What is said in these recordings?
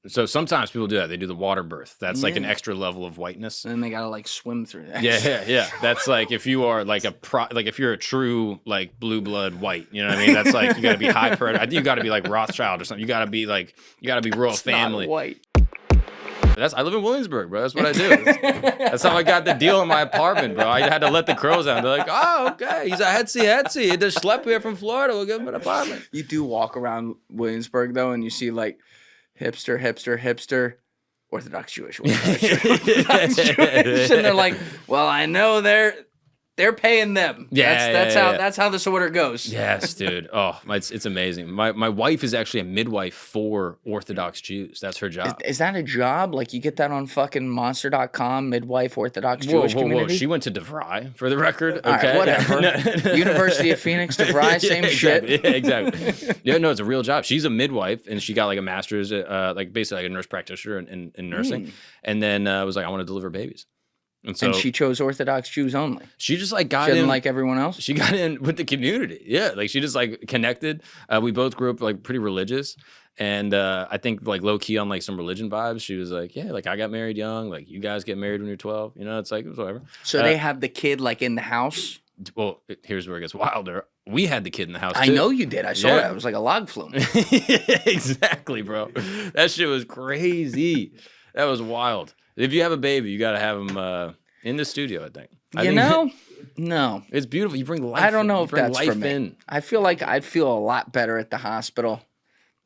So sometimes people do that. They do the water birth. That's like an extra level of whiteness. And then they gotta like swim through that. Yeah. That's like if you are like if you're a true like blue blood white, you know what I mean? That's like you gotta be high predator. I think you gotta be like Rothschild or something. You gotta be royal family. Not white. I live in Williamsburg, bro. That's what I do. That's how I got the deal in my apartment, bro. I had to let the crows out. They're like, oh, okay. He's a Hetsy. He just slept here from Florida. We'll give him an apartment. You do walk around Williamsburg though, and you see like hipster, Orthodox Jewish. Orthodox Jewish. And they're like, well, I know they're paying them. That's how this order goes. Yes, dude. Oh, it's amazing. My wife is actually a midwife for Orthodox Jews. That's her job. Is that a job? Like you get that on fucking monster.com, midwife Orthodox Jewish community? She went to DeVry, for the record. All okay, right, whatever. University of Phoenix, DeVry, same exactly. shit. Yeah, exactly. Yeah, no, it's a real job. She's a midwife, and she got like a master's, like basically like a nurse practitioner in nursing, and then was like, I want to deliver babies. And she chose Orthodox Jews only. She just like got she didn't in like everyone else. She got in with the community. Yeah, like she just like connected. We both grew up like pretty religious, and I think like low key on like some religion vibes. She was like, yeah, like I got married young. Like you guys get married when you're 12. You know, it's like it was whatever. So they have the kid like in the house. Well, here's where it gets wilder. We had the kid in the house. I know you did. I saw that. It was like a log flume. Exactly, bro. That shit was crazy. That was wild. If you have a baby, you got to have them in the studio, I think. No. It's beautiful. You bring life. I don't know if that's life for me. in. I feel like I'd feel a lot better at the hospital.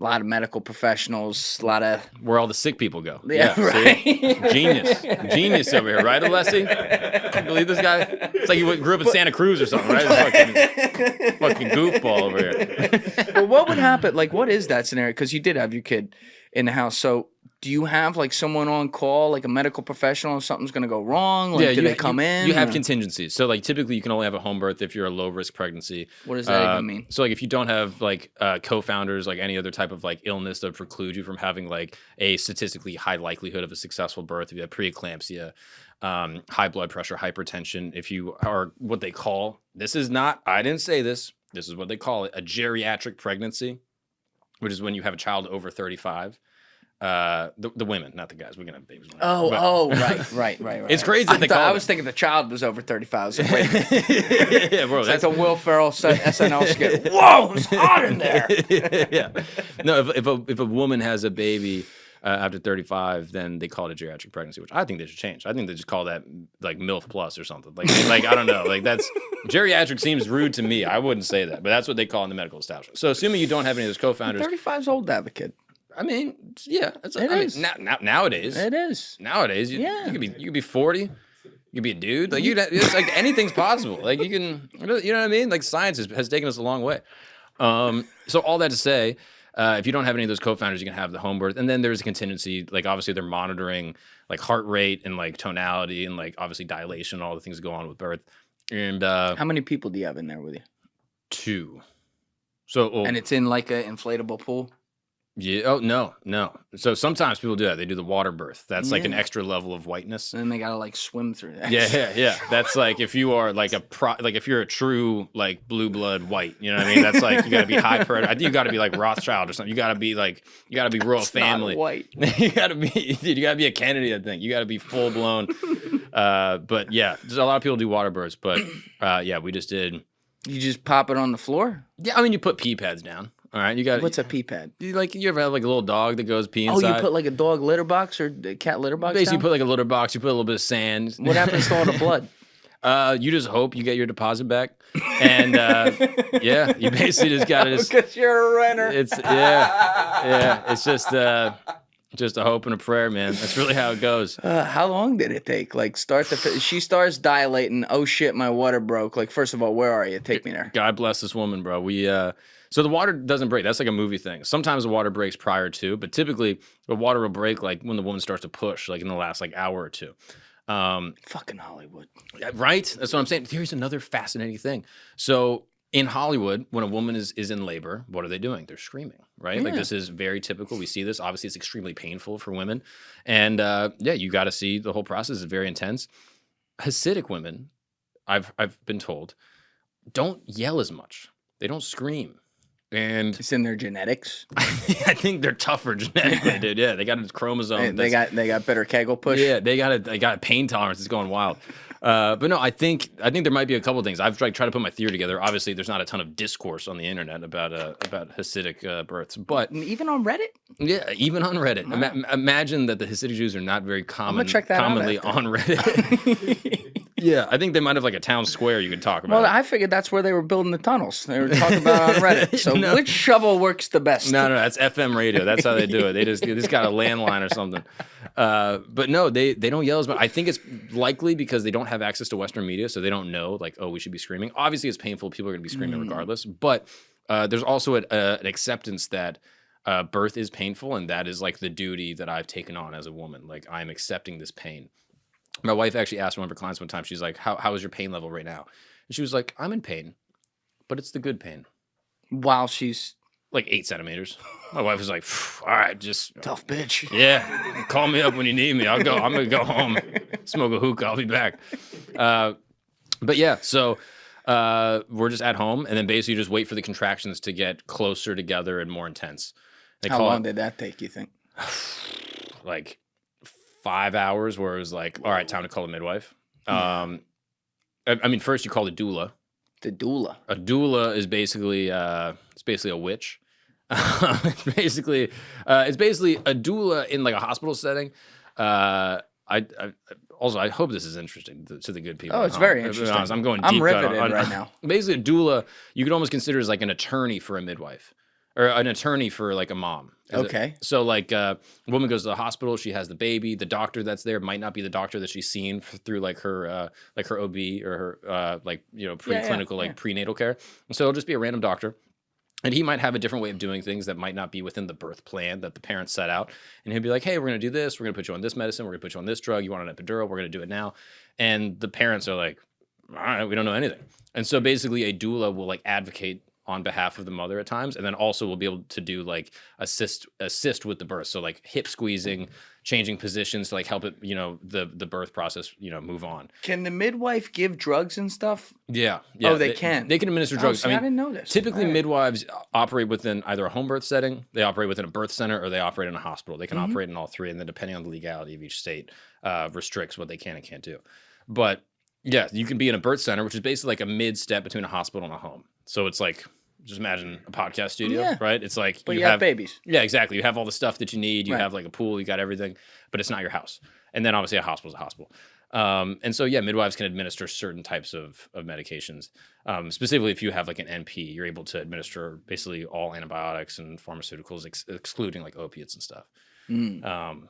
A lot of medical professionals, a lot of... Where all the sick people go. Yeah, right. Genius over here, right, Alessi? Can you believe this guy? It's like he grew up in Santa Cruz or something, right? Fucking goofball over here. But what would happen? Like, what is that scenario? Because you did have your kid in the house. So do you have, like, someone on call, like a medical professional, if something's going to go wrong? Like, do they come in? You have contingencies. So, like, typically you can only have a home birth if you're a low-risk pregnancy. What does that even mean? So, like, if you don't have, like, co-founders, like any other type of, like, illness that preclude you from having, like, a statistically high likelihood of a successful birth, if you have preeclampsia, high blood pressure, hypertension, if you are what they call, I didn't say this is what they call it, a geriatric pregnancy, which is when you have a child over 35. The women, not the guys. We can have babies. Right. It's crazy that they call I was thinking the child was over 35. So wait. Yeah, bro. It's like a Will Ferrell SNL skit. Whoa, it's hot in there. Yeah. No, if a woman has a baby after 35, then they call it a geriatric pregnancy, which I think they should change. I think they just call that like MILF plus or something. Like I don't know. Like that's geriatric seems rude to me. I wouldn't say that, but that's what they call in the medical establishment. So assuming you don't have any of those co-founders, 35 is old to have a kid. I mean, yeah, it is. Nowadays, it is. Nowadays, you could be 40, you could be a dude. Like it's like anything's possible. Like you can, you know what I mean? Like science has taken us a long way. So all that to say, if you don't have any of those co-founders, you can have the home birth, and then there's a contingency. Like obviously, they're monitoring like heart rate and like tonality and like obviously dilation, all the things that go on with birth. And how many people do you have in there with you? 2. So and it's in like an inflatable pool. Yeah. Oh no. So sometimes people do that. They do the water birth. That's like an extra level of whiteness. And then they gotta like swim through that. Yeah. That's like if you are like if you're a true like blue blood white. You know what I mean? That's like you gotta be high predator. I think you gotta be like Rothschild or something. You gotta be royal family. Not white. You gotta be a Kennedy. I think you gotta be full blown. But yeah, there's a lot of people do water births. But yeah, we just did. You just pop it on the floor? Yeah, I mean you put pee pads down. All right, you got. What's a pee pad? You ever have like a little dog that goes pee inside? Oh, you put like a dog litter box or a cat litter box. Basically, down? you put like a litter box. You put a little bit of sand. What happens to all the blood? You just hope you get your deposit back, and yeah, you basically just got to because you're a renter. It's It's just a hope and a prayer, man. That's really how it goes. How long did it take? Like she starts dilating. Oh shit, my water broke. Like first of all, where are you? Take me there. God bless this woman, bro. So the water doesn't break. That's like a movie thing. Sometimes the water breaks prior to, but typically the water will break like when the woman starts to push, like in the last like hour or two. Fucking Hollywood. Right? That's what I'm saying. Here's another fascinating thing. So in Hollywood, when a woman is in labor, what are they doing? They're screaming, right? Yeah. Like this is very typical. We see this. Obviously, it's extremely painful for women. And yeah, you got to see the whole process is very intense. Hasidic women, I've been told, don't yell as much. They don't scream. And It's in their genetics. I think they're tougher genetically, dude. Yeah, they got a chromosome. They got better Kegel push. Yeah, they got a pain tolerance. It's going wild. But no, I think there might be a couple things. I've tried to put my theory together. Obviously, there's not a ton of discourse on the internet about Hasidic births, but Even on Reddit. yeah, even on Reddit. Imagine that the Hasidic Jews are not very commonly on Reddit. Yeah, I think they might have like a town square you could talk about. Well, I figured that's where they were building the tunnels. They were talking about it on Reddit. So which shovel works the best? No, that's FM radio. That's how they do it. They just got a landline or something. But no, they don't yell as much. I think it's likely because they don't have access to Western media, so they don't know like, oh, we should be screaming. Obviously, it's painful. People are going to be screaming regardless. But there's also an acceptance that birth is painful, and that is like the duty that I've taken on as a woman. Like I'm accepting this pain. My wife actually asked one of her clients one time, she's like, how is your pain level right now? And she was like, I'm in pain, but it's the good pain. While she's like 8 centimeters. My wife was like, all right, just tough bitch. Yeah, call me up when you need me. I'm going to go home, smoke a hookah. I'll be back. But yeah, so we're just at home, and then basically just wait for the contractions to get closer together and more intense. How long did that take, you think? Like 5 hours, where it was like, all right, time to call a midwife. I mean, first you call the doula. The doula. A doula is basically a witch. It's basically a doula in like a hospital setting. I hope this is interesting to the good people. Oh, it's very interesting. I'm riveted right now. Basically, a doula you could almost consider as like an attorney for a midwife. Or an attorney for like a mom. Okay. So like a woman goes to the hospital, she has the baby. The doctor that's there might not be the doctor that she's seen through like her OB or her preclinical prenatal care. And so it'll just be a random doctor. And he might have a different way of doing things that might not be within the birth plan that the parents set out. And he'll be like, hey, we're going to do this. We're going to put you on this medicine. We're going to put you on this drug. You want an epidural? We're going to do it now. And the parents are like, all right, we don't know anything. And so basically a doula will like advocate on behalf of the mother at times, and then also we'll be able to do like assist with the birth. So like hip squeezing, changing positions to like help it, the birth process, move on. Can the midwife give drugs and stuff? Yeah. Oh, they can. They can administer drugs. See, I didn't know this. Typically, midwives operate within either a home birth setting, they operate within a birth center, or they operate in a hospital. They can operate in all three, and then depending on the legality of each state, restricts what they can and can't do. But yeah, you can be in a birth center, which is basically like a mid-step between a hospital and a home. So it's like, just imagine a podcast studio, right? It's like but you have babies. Yeah, exactly. You have all the stuff that you need. You have like a pool. You got everything, but it's not your house. And then obviously a hospital is a hospital. And so yeah, midwives can administer certain types of medications. Specifically, if you have like an NP, you're able to administer basically all antibiotics and pharmaceuticals, excluding like opiates and stuff.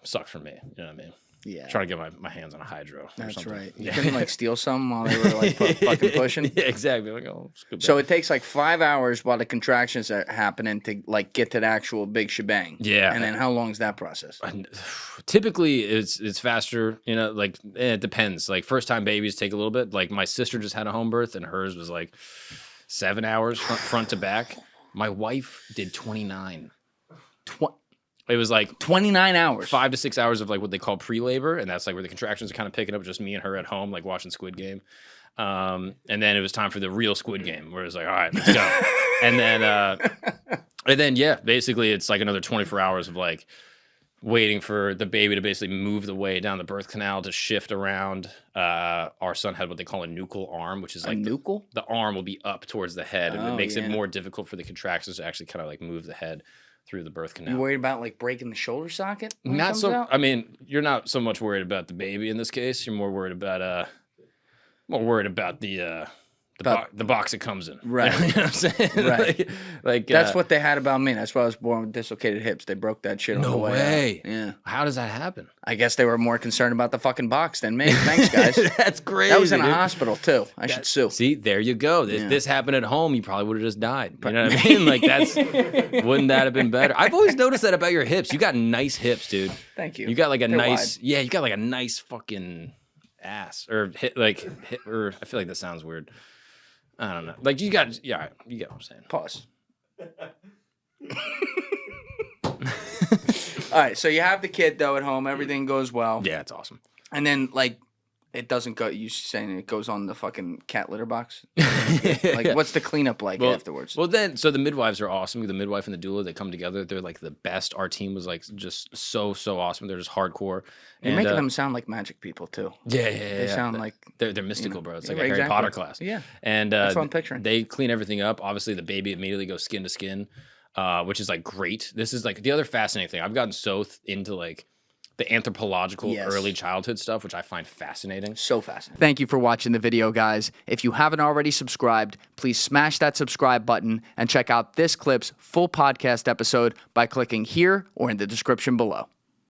Sucks for me. You know what I mean? Yeah. Trying to get my hands on a hydro. That's right. You couldn't like steal some while they were like fucking pushing. Yeah, exactly. Like, oh, so it takes like 5 hours while the contractions are happening to like get to the actual big shebang. Yeah. And then how long is that process? Typically it's faster, like it depends. Like first time babies take a little bit. Like my sister just had a home birth and hers was like 7 hours front to back. My wife did 29. It was like 29 hours, 5 to 6 hours of like what they call pre-labor, and that's like where the contractions are kind of picking up. Just me and her at home, like watching Squid Game, and then it was time for the real Squid Game, where it's like, all right, let's go. and then yeah, basically it's like another 24 hours of like waiting for the baby to basically move the way down the birth canal to shift around. Our son had what they call a nuchal arm, which is like the arm will be up towards the head, and it makes it more difficult for the contractions to actually kind of like move the head through the birth canal. You worried about like breaking the shoulder socket? Not so. Out? I mean, you're not so much worried about the baby in this case. You're more worried about the box it comes in. Right. You know what I'm saying? Right. like that's what they had about me. That's why I was born with dislocated hips. They broke that shit on the way. No way. Yeah. How does that happen? I guess they were more concerned about the fucking box than me. Thanks, guys. That's crazy. That was in a hospital too. I should sue. See, there you go. If this happened at home, you probably would have just died. You know what I mean? Like wouldn't that have been better? I've always noticed that about your hips. You got nice hips, dude. Thank you. You got like a They're nice, wide. you got like a nice fucking ass or or I feel like that sounds weird. I don't know. Like you get what I'm saying. Pause. All right, so you have the kid though at home. Everything goes well. Yeah, it's awesome. And then like It doesn't go. You saying it goes on the fucking cat litter box? Like, what's the cleanup like afterwards? Well, then, so the midwives are awesome. The midwife and the doula, they come together. They're like the best. Our team was like just so awesome. They're just hardcore. You're making them sound like magic people too. Yeah. They sound like they're mystical, bro. It's like a exactly. Harry Potter class. Yeah, and that's what I'm picturing. They clean everything up. Obviously, the baby immediately goes skin to skin, which is like great. This is like the other fascinating thing. I've gotten so into like the anthropological early childhood stuff, which I find fascinating. So fascinating. Thank you for watching the video, guys. If you haven't already subscribed, please smash that subscribe button and check out this clip's full podcast episode by clicking here or in the description below.